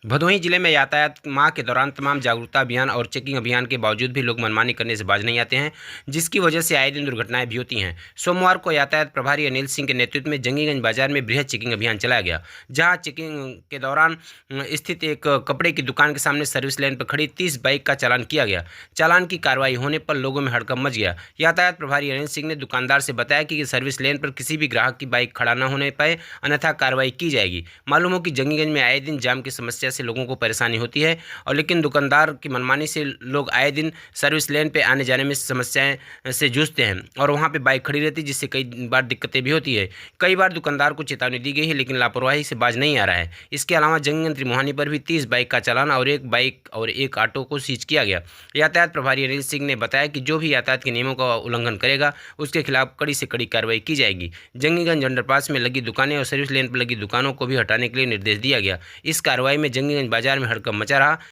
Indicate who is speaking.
Speaker 1: भदोही जिले में यातायात माह के दौरान तमाम जागरूकता अभियान और चेकिंग अभियान के बावजूद भी लोग मनमानी करने से बाज नहीं आते हैं, जिसकी वजह से आए दिन दुर्घटनाएं भी होती हैं। सोमवार को यातायात प्रभारी अनिल सिंह के नेतृत्व में जंगीगंज बाजार में बृहद चेकिंग अभियान चलाया गया, जहां चेकिंग के दौरान स्थित एक कपड़े की दुकान के सामने सर्विस लेन पर खड़ी 30 बाइक का चालान किया गया। चालान की कार्रवाई होने पर लोगों में हड़कंप मच गया। यातायात प्रभारी अनिल सिंह ने दुकानदार से बताया कि सर्विस लेन पर किसी भी ग्राहक की बाइक खड़ा न होने पाए, अन्यथा कार्रवाई की जाएगी। मालूम हो कि जंगीगंज में आए दिन जाम की समस्या से लोगों को परेशानी होती है और लेकिन दुकानदार की मनमानी से लोग आए दिन सर्विस लेन पे आने जाने में समस्याएं से जूझते हैं और वहां पे बाइक खड़ी रहती है, जिससे कई बार दिक्कतें भी होती है। कई बार दुकानदार को चेतावनी दी गई है, लेकिन लापरवाही से बाज नहीं आ रहा है। इसके अलावा जंगीगंज त्रिमोहानी पर भी 30 बाइक का चालान और एक बाइक और एक ऑटो को सीज किया गया। यातायात प्रभारी अनिल सिंह ने बताया कि जो भी यातायात के नियमों का उल्लंघन करेगा उसके खिलाफ कड़ी से कड़ी कार्रवाई की जाएगी। जंगीगंज अंडरपास में लगी दुकानें और सर्विस लेन पर लगी दुकानों को भी हटाने के लिए निर्देश दिया गया। इस कार्रवाई में जंगीगंज बाजार में हड़कंप मचा रहा।